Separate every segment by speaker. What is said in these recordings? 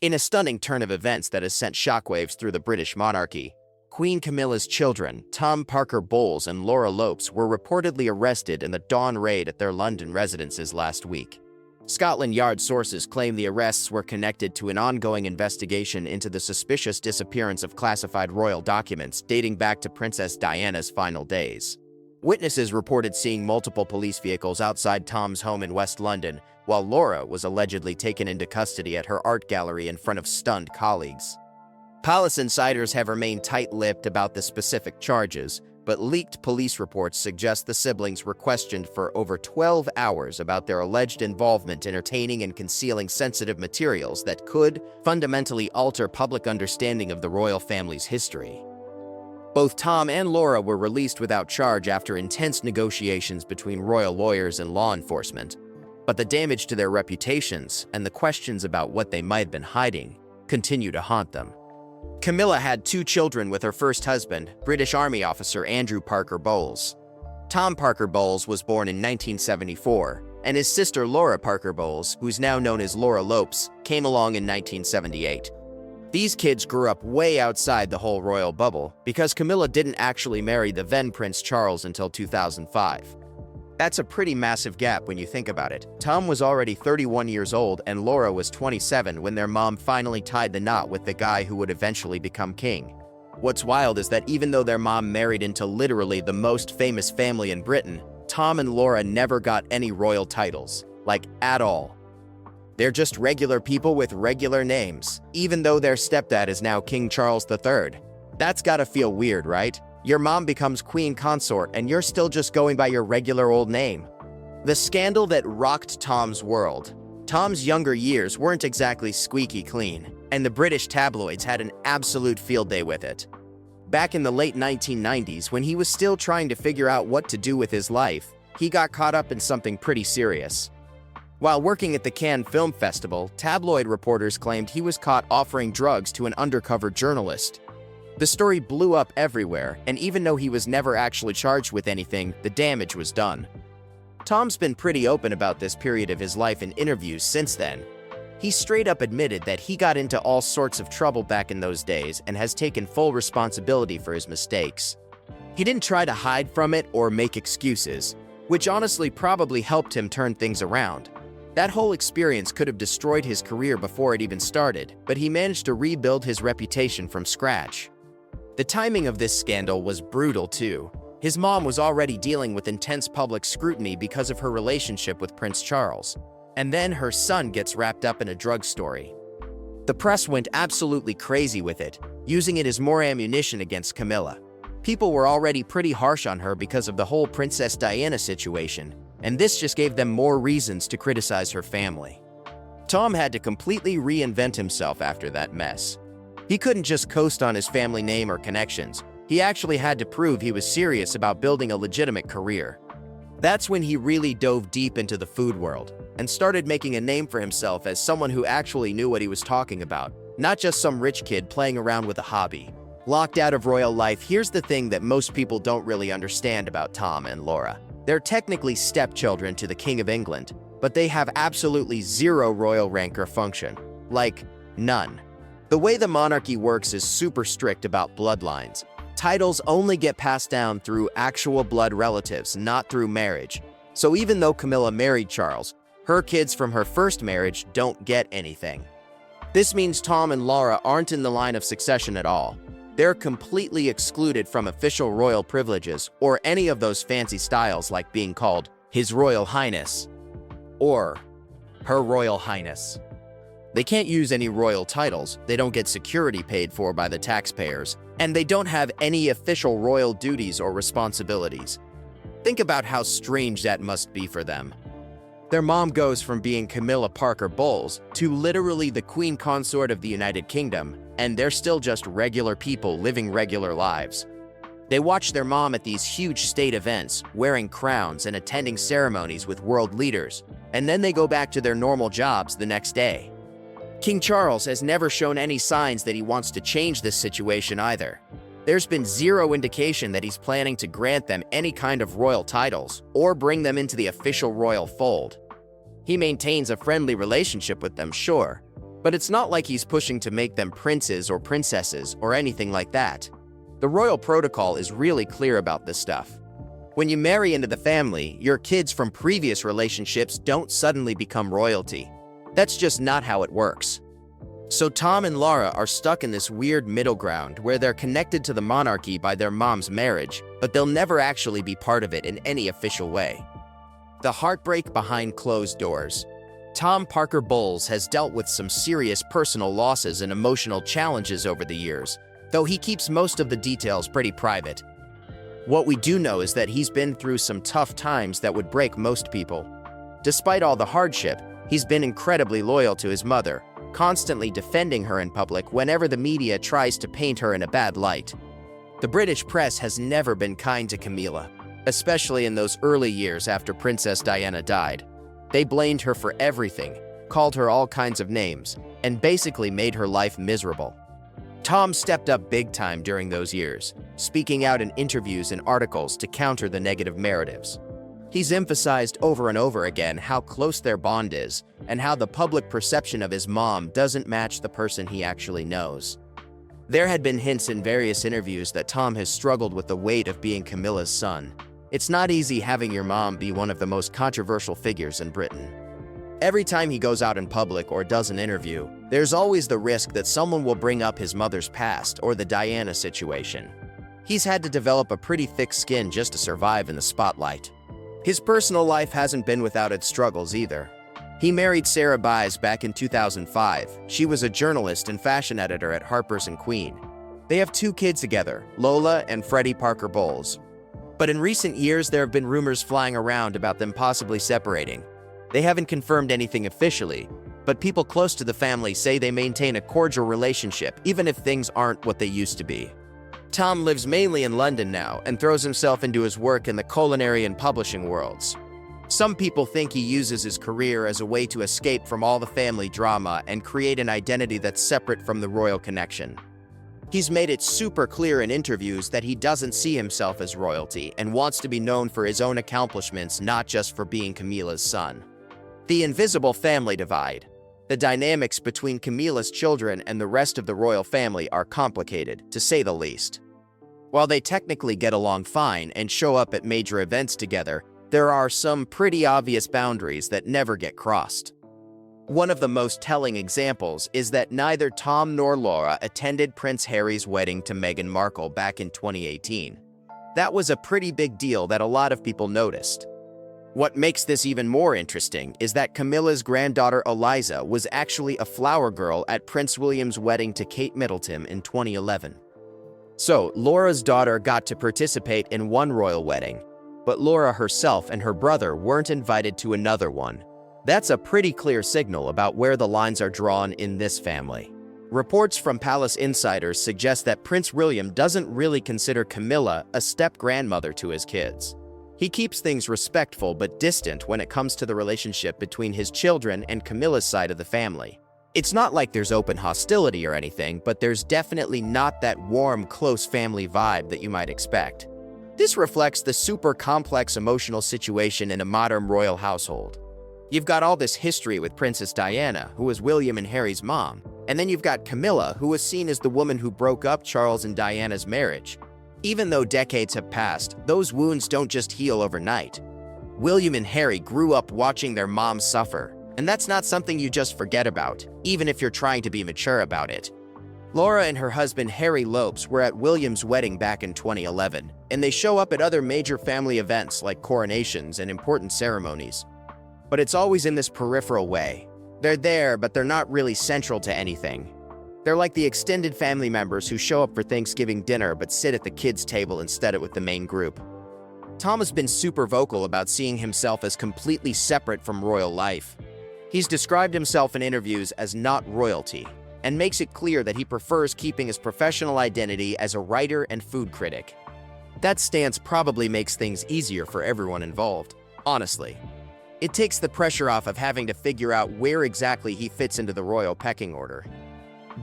Speaker 1: In a stunning turn of events that has sent shockwaves through the British monarchy, Queen Camilla's children, Tom Parker Bowles and Laura Lopes, were reportedly arrested in the dawn raid at their London residences last week. Scotland Yard sources claim the arrests were connected to an ongoing investigation into the suspicious disappearance of classified royal documents dating back to Princess Diana's final days. Witnesses reported seeing multiple police vehicles outside Tom's home in West London, while Laura was allegedly taken into custody at her art gallery in front of stunned colleagues. Palace insiders have remained tight-lipped about the specific charges, but leaked police reports suggest the siblings were questioned for over 12 hours about their alleged involvement entertaining and concealing sensitive materials that could fundamentally alter public understanding of the royal family's history. Both Tom and Laura were released without charge after intense negotiations between royal lawyers and law enforcement, but the damage to their reputations and the questions about what they might have been hiding continue to haunt them. Camilla had 2 children with her first husband, British Army officer Andrew Parker Bowles. Tom Parker Bowles was born in 1974, and his sister Laura Parker Bowles, who's now known as Laura Lopes, came along in 1978. These kids grew up way outside the whole royal bubble because Camilla didn't actually marry the then Prince Charles until 2005. That's a pretty massive gap when you think about it. Tom was already 31 years old and Laura was 27 when their mom finally tied the knot with the guy who would eventually become king. What's wild is that even though their mom married into literally the most famous family in Britain, Tom and Laura never got any royal titles, like at all. They're just regular people with regular names, even though their stepdad is now King Charles III. That's gotta feel weird, right? Your mom becomes queen consort and you're still just going by your regular old name. The scandal that rocked Tom's world. Tom's younger years weren't exactly squeaky clean, and the British tabloids had an absolute field day with it. Back in the late 1990s, when he was still trying to figure out what to do with his life, he got caught up in something pretty serious. While working at the Cannes Film Festival, tabloid reporters claimed he was caught offering drugs to an undercover journalist. The story blew up everywhere, and even though he was never actually charged with anything, the damage was done. Tom's been pretty open about this period of his life in interviews since then. He straight up admitted that he got into all sorts of trouble back in those days and has taken full responsibility for his mistakes. He didn't try to hide from it or make excuses, which honestly probably helped him turn things around. That whole experience could have destroyed his career before it even started, but he managed to rebuild his reputation from scratch. The timing of this scandal was brutal too. His mom was already dealing with intense public scrutiny because of her relationship with Prince Charles, and then her son gets wrapped up in a drug story. The press went absolutely crazy with it, using it as more ammunition against Camilla. People were already pretty harsh on her because of the whole Princess Diana situation, and this just gave them more reasons to criticize her family. Tom had to completely reinvent himself after that mess. He couldn't just coast on his family name or connections. He actually had to prove he was serious about building a legitimate career. That's when he really dove deep into the food world and started making a name for himself as someone who actually knew what he was talking about, not just some rich kid playing around with a hobby. Locked out of royal life, here's the thing that most people don't really understand about Tom and Laura. They're technically stepchildren to the King of England, but they have absolutely zero royal rank or function. Like, none. The way the monarchy works is super strict about bloodlines. Titles only get passed down through actual blood relatives, not through marriage. So even though Camilla married Charles, her kids from her first marriage don't get anything. This means Tom and Laura aren't in the line of succession at all. They're completely excluded from official royal privileges or any of those fancy styles like being called His Royal Highness or Her Royal Highness. They can't use any royal titles, they don't get security paid for by the taxpayers, and they don't have any official royal duties or responsibilities. Think about how strange that must be for them. Their mom goes from being Camilla Parker Bowles to literally the queen consort of the United Kingdom, and they're still just regular people living regular lives. They watch their mom at these huge state events, wearing crowns and attending ceremonies with world leaders, and then they go back to their normal jobs the next day. King Charles has never shown any signs that he wants to change this situation either. There's been zero indication that he's planning to grant them any kind of royal titles or bring them into the official royal fold. He maintains a friendly relationship with them, sure, But it's not like he's pushing to make them princes or princesses or anything like that. The royal protocol is really clear about this stuff. When you marry into the family, your kids from previous relationships don't suddenly become royalty. That's just not how it works. So Tom and Laura are stuck in this weird middle ground where they're connected to the monarchy by their mom's marriage, but they'll never actually be part of it in any official way. The heartbreak behind closed doors. Tom Parker Bowles has dealt with some serious personal losses and emotional challenges over the years, though he keeps most of the details pretty private. What we do know is that he's been through some tough times that would break most people. Despite all the hardship, he's been incredibly loyal to his mother, constantly defending her in public whenever the media tries to paint her in a bad light. The British press has never been kind to Camilla, especially in those early years after Princess Diana died. They blamed her for everything, called her all kinds of names, and basically made her life miserable. Tom stepped up big time during those years, speaking out in interviews and articles to counter the negative narratives. He's emphasized over and over again how close their bond is and how the public perception of his mom doesn't match the person he actually knows. There had been hints in various interviews that Tom has struggled with the weight of being Camilla's son. It's not easy having your mom be one of the most controversial figures in Britain. Every time he goes out in public or does an interview, there's always the risk that someone will bring up his mother's past or the Diana situation. He's had to develop a pretty thick skin just to survive in the spotlight. His personal life hasn't been without its struggles either. He married Sarah Baez back in 2005. She was a journalist and fashion editor at Harper's & Queen. They have 2 kids together, Lola and Freddie Parker Bowles. But in recent years, there have been rumors flying around about them possibly separating. They haven't confirmed anything officially, but people close to the family say they maintain a cordial relationship even if things aren't what they used to be. Tom lives mainly in London now and throws himself into his work in the culinary and publishing worlds. Some people think he uses his career as a way to escape from all the family drama and create an identity that's separate from the royal connection. He's made it super clear in interviews that he doesn't see himself as royalty and wants to be known for his own accomplishments, not just for being Camilla's son. The invisible family divide. The dynamics between Camilla's children and the rest of the royal family are complicated, to say the least. While they technically get along fine and show up at major events together, there are some pretty obvious boundaries that never get crossed. One of the most telling examples is that neither Tom nor Laura attended Prince Harry's wedding to Meghan Markle back in 2018. That was a pretty big deal that a lot of people noticed. What makes this even more interesting is that Camilla's granddaughter Eliza was actually a flower girl at Prince William's wedding to Kate Middleton in 2011. So, Laura's daughter got to participate in one royal wedding, but Laura herself and her brother weren't invited to another one. That's a pretty clear signal about where the lines are drawn in this family. Reports from palace insiders suggest that Prince William doesn't really consider Camilla a step-grandmother to his kids. He keeps things respectful but distant when it comes to the relationship between his children and Camilla's side of the family. It's not like there's open hostility or anything, but there's definitely not that warm, close family vibe that you might expect. This reflects the super complex emotional situation in a modern royal household. You've got all this history with Princess Diana, who was William and Harry's mom, and then you've got Camilla, who was seen as the woman who broke up Charles and Diana's marriage. Even though decades have passed, those wounds don't just heal overnight. William and Harry grew up watching their moms suffer, and that's not something you just forget about, even if you're trying to be mature about it. Laura and her husband Harry Lopes were at William's wedding back in 2011, and they show up at other major family events like coronations and important ceremonies. But it's always in this peripheral way. They're there, but they're not really central to anything. They're like the extended family members who show up for Thanksgiving dinner but sit at the kids' table instead of with the main group. Tom has been super vocal about seeing himself as completely separate from royal life. He's described himself in interviews as not royalty, and makes it clear that he prefers keeping his professional identity as a writer and food critic. That stance probably makes things easier for everyone involved, honestly. It takes the pressure off of having to figure out where exactly he fits into the royal pecking order.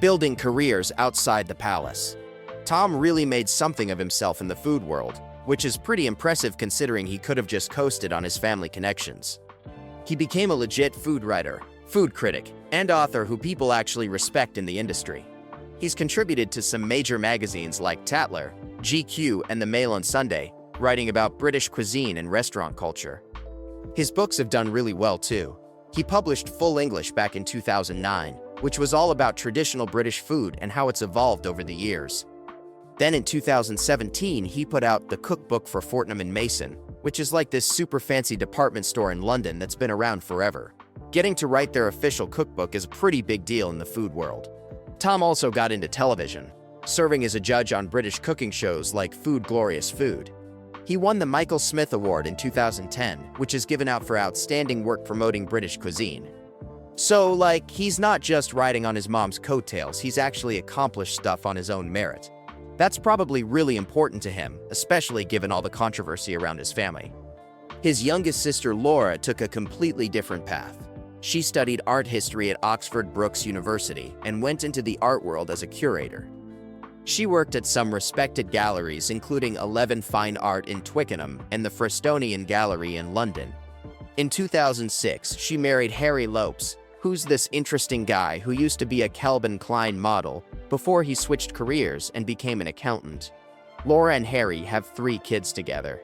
Speaker 1: Building careers outside the palace. Tom really made something of himself in the food world, which is pretty impressive considering he could have just coasted on his family connections. He became a legit food writer, food critic, and author who people actually respect in the industry. He's contributed to some major magazines like Tatler, GQ, and The Mail on Sunday, writing about British cuisine and restaurant culture. His books have done really well too. He published Full English back in 2009, which was all about traditional British food and how it's evolved over the years. Then in 2017, he put out The Cookbook for Fortnum & Mason, which is like this super fancy department store in London that's been around forever. Getting to write their official cookbook is a pretty big deal in the food world. Tom also got into television, serving as a judge on British cooking shows like Food Glorious Food. He won the Michael Smith Award in 2010, which is given out for outstanding work promoting British cuisine. So, he's not just riding on his mom's coattails, he's actually accomplished stuff on his own merit. That's probably really important to him, especially given all the controversy around his family. His youngest sister Laura took a completely different path. She studied art history at Oxford Brookes University and went into the art world as a curator. She worked at some respected galleries, including 11 Fine Art in Twickenham and the Frestonian Gallery in London. In 2006, she married Harry Lopes, who's this interesting guy who used to be a Calvin Klein model before he switched careers and became an accountant. Laura and Harry have 3 kids together.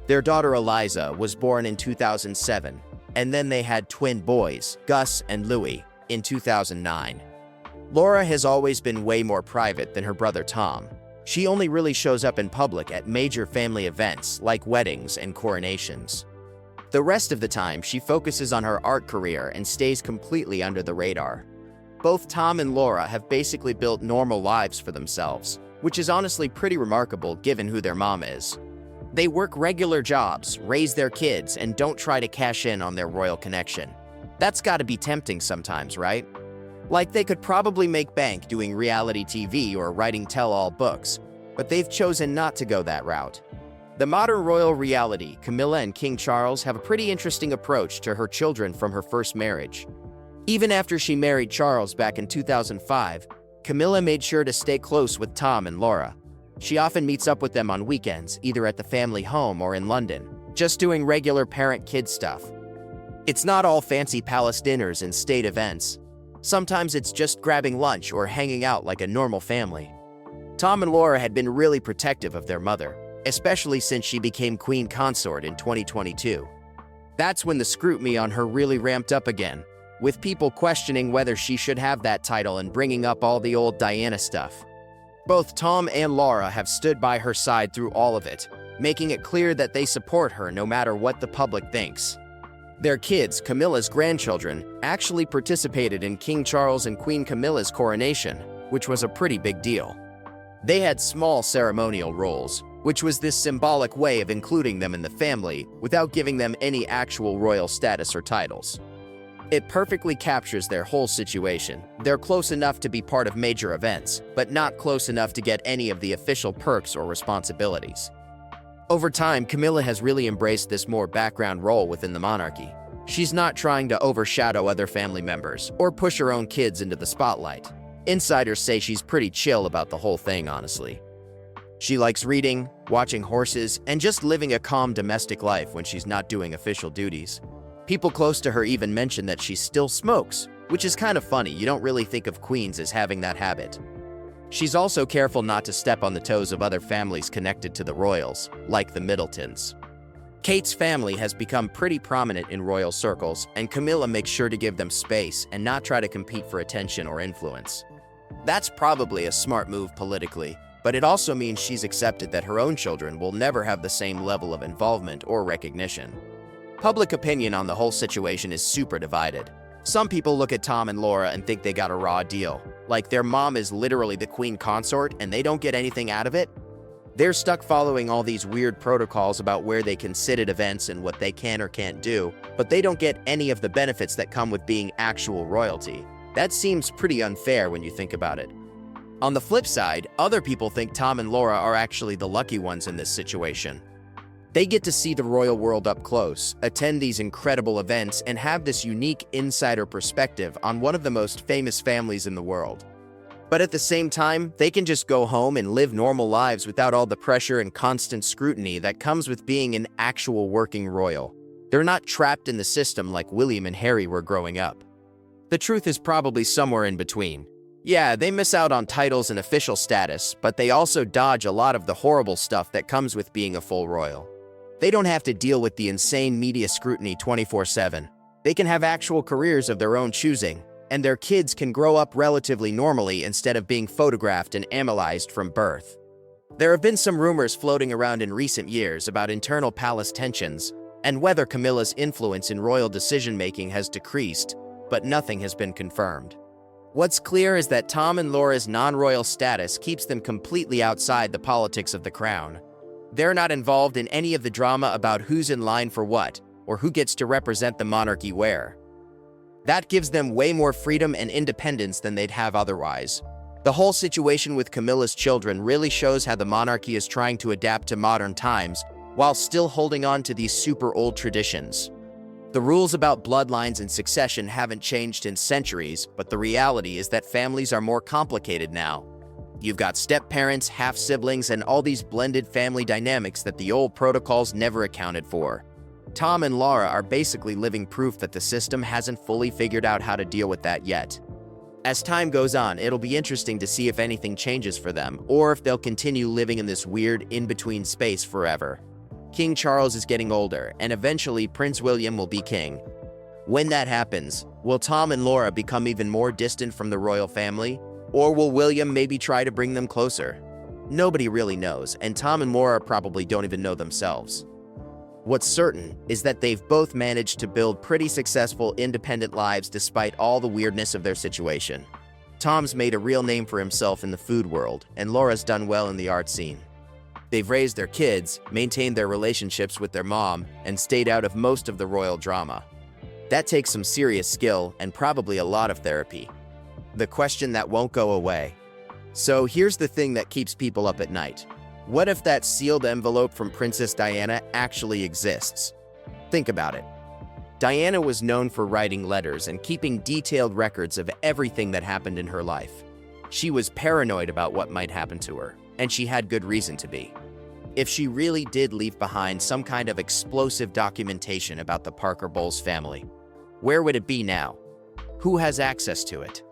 Speaker 1: Their daughter Eliza was born in 2007, and then they had twin boys, Gus and Louis, in 2009. Laura has always been way more private than her brother Tom. She only really shows up in public at major family events like weddings and coronations. The rest of the time, she focuses on her art career and stays completely under the radar. Both Tom and Laura have basically built normal lives for themselves, which is honestly pretty remarkable given who their mom is. They work regular jobs, raise their kids, and don't try to cash in on their royal connection. That's gotta be tempting sometimes, right? They could probably make bank doing reality TV or writing tell-all books, but they've chosen not to go that route. The modern royal reality, Camilla and King Charles, have a pretty interesting approach to her children from her first marriage. Even after she married Charles back in 2005, Camilla made sure to stay close with Tom and Laura. She often meets up with them on weekends, either at the family home or in London, just doing regular parent-kid stuff. It's not all fancy palace dinners and state events. Sometimes it's just grabbing lunch or hanging out like a normal family. Tom and Laura had been really protective of their mother, especially since she became queen consort in 2022. That's when the scrutiny on her really ramped up again, with people questioning whether she should have that title and bringing up all the old Diana stuff. Both Tom and Laura have stood by her side through all of it, making it clear that they support her no matter what the public thinks. Their kids, Camilla's grandchildren, actually participated in King Charles and Queen Camilla's coronation, which was a pretty big deal. They had small ceremonial roles, which was this symbolic way of including them in the family without giving them any actual royal status or titles. It perfectly captures their whole situation. They're close enough to be part of major events, but not close enough to get any of the official perks or responsibilities. Over time, Camilla has really embraced this more background role within the monarchy. She's not trying to overshadow other family members or push her own kids into the spotlight. Insiders say she's pretty chill about the whole thing, honestly. She likes reading, watching horses, and just living a calm domestic life when she's not doing official duties. People close to her even mention that she still smokes, which is kind of funny. You don't really think of queens as having that habit. She's also careful not to step on the toes of other families connected to the royals, like the Middletons. Kate's family has become pretty prominent in royal circles, and Camilla makes sure to give them space and not try to compete for attention or influence. That's probably a smart move politically, but it also means she's accepted that her own children will never have the same level of involvement or recognition. Public opinion on the whole situation is super divided. Some people look at Tom and Laura and think they got a raw deal, like their mom is literally the queen consort and they don't get anything out of it. They're stuck following all these weird protocols about where they can sit at events and what they can or can't do, but they don't get any of the benefits that come with being actual royalty. That seems pretty unfair when you think about it. On the flip side, other people think Tom and Laura are actually the lucky ones in this situation. They get to see the royal world up close, attend these incredible events, and have this unique insider perspective on one of the most famous families in the world. But at the same time, they can just go home and live normal lives without all the pressure and constant scrutiny that comes with being an actual working royal. They're not trapped in the system like William and Harry were growing up. The truth is probably somewhere in between. Yeah, they miss out on titles and official status, but they also dodge a lot of the horrible stuff that comes with being a full royal. They don't have to deal with the insane media scrutiny 24/7. They can have actual careers of their own choosing, and their kids can grow up relatively normally instead of being photographed and analyzed from birth. There have been some rumors floating around in recent years about internal palace tensions and whether Camilla's influence in royal decision-making has decreased, but nothing has been confirmed. What's clear is that Tom and Laura's non-royal status keeps them completely outside the politics of the crown. They're not involved in any of the drama about who's in line for what, or who gets to represent the monarchy where. That gives them way more freedom and independence than they'd have otherwise. The whole situation with Camilla's children really shows how the monarchy is trying to adapt to modern times while still holding on to these super old traditions. The rules about bloodlines and succession haven't changed in centuries, but the reality is that families are more complicated now. You've got step-parents, half-siblings, and all these blended family dynamics that the old protocols never accounted for. Tom and Laura are basically living proof that the system hasn't fully figured out how to deal with that yet. As time goes on, it'll be interesting to see if anything changes for them, or if they'll continue living in this weird in-between space forever. King Charles is getting older, and eventually Prince William will be king. When that happens, will Tom and Laura become even more distant from the royal family? Or will William maybe try to bring them closer? Nobody really knows, and Tom and Laura probably don't even know themselves. What's certain is that they've both managed to build pretty successful, independent lives despite all the weirdness of their situation. Tom's made a real name for himself in the food world, and Laura's done well in the art scene. They've raised their kids, maintained their relationships with their mom, and stayed out of most of the royal drama. That takes some serious skill and probably a lot of therapy. The question that won't go away. So here's the thing that keeps people up at night. What if that sealed envelope from Princess Diana actually exists? Think about it. Diana was known for writing letters and keeping detailed records of everything that happened in her life. She was paranoid about what might happen to her, and she had good reason to be. If she really did leave behind some kind of explosive documentation about the Parker Bowles family, where would it be now? Who has access to it?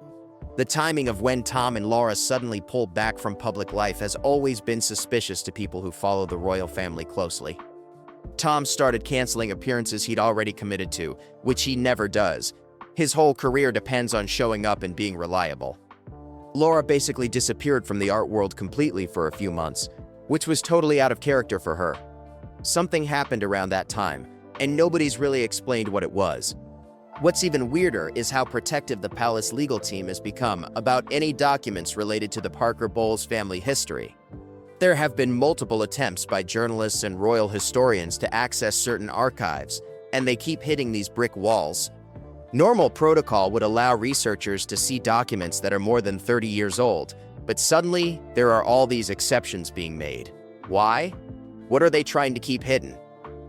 Speaker 1: The timing of when Tom and Laura suddenly pulled back from public life has always been suspicious to people who follow the royal family closely. Tom started canceling appearances he'd already committed to, which he never does. His whole career depends on showing up and being reliable. Laura basically disappeared from the art world completely for a few months, which was totally out of character for her. Something happened around that time, and nobody's really explained what it was. What's even weirder is how protective the palace legal team has become about any documents related to the Parker Bowles family history. There have been multiple attempts by journalists and royal historians to access certain archives, and they keep hitting these brick walls. Normal protocol would allow researchers to see documents that are more than 30 years old, but suddenly there are all these exceptions being made. Why? What are they trying to keep hidden?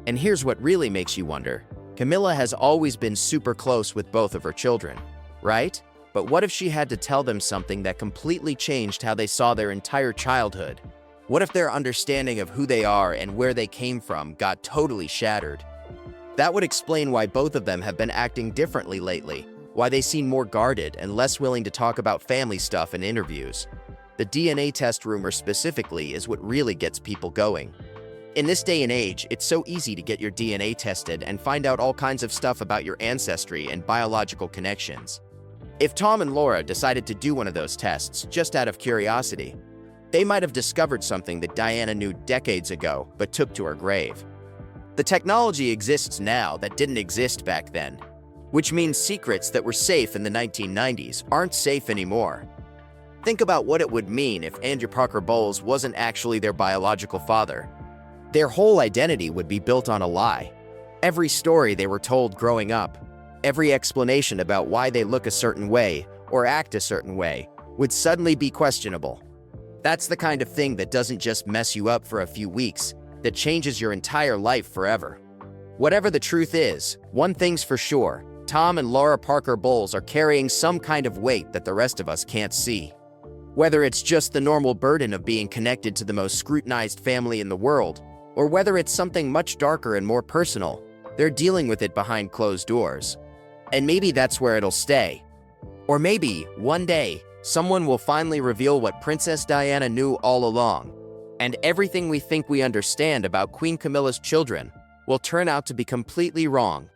Speaker 1: And here's what really makes you wonder. Camilla has always been super close with both of her children, right? But what if she had to tell them something that completely changed how they saw their entire childhood? What if their understanding of who they are and where they came from got totally shattered? That would explain why both of them have been acting differently lately, why they seem more guarded and less willing to talk about family stuff in interviews. The DNA test rumor specifically is what really gets people going. In this day and age, it's so easy to get your DNA tested and find out all kinds of stuff about your ancestry and biological connections. If Tom and Laura decided to do one of those tests just out of curiosity, they might have discovered something that Diana knew decades ago but took to her grave. The technology exists now that didn't exist back then, which means secrets that were safe in the 1990s aren't safe anymore. Think about what it would mean if Andrew Parker Bowles wasn't actually their biological father. Their whole identity would be built on a lie. Every story they were told growing up, every explanation about why they look a certain way or act a certain way, would suddenly be questionable. That's the kind of thing that doesn't just mess you up for a few weeks, that changes your entire life forever. Whatever the truth is, one thing's for sure, Tom and Laura Parker Bowles are carrying some kind of weight that the rest of us can't see. Whether it's just the normal burden of being connected to the most scrutinized family in the world, or whether it's something much darker and more personal, they're dealing with it behind closed doors. And maybe that's where it'll stay, Or maybe, one day, someone will finally reveal what Princess Diana knew all along, and everything we think we understand about Queen Camilla's children will turn out to be completely wrong.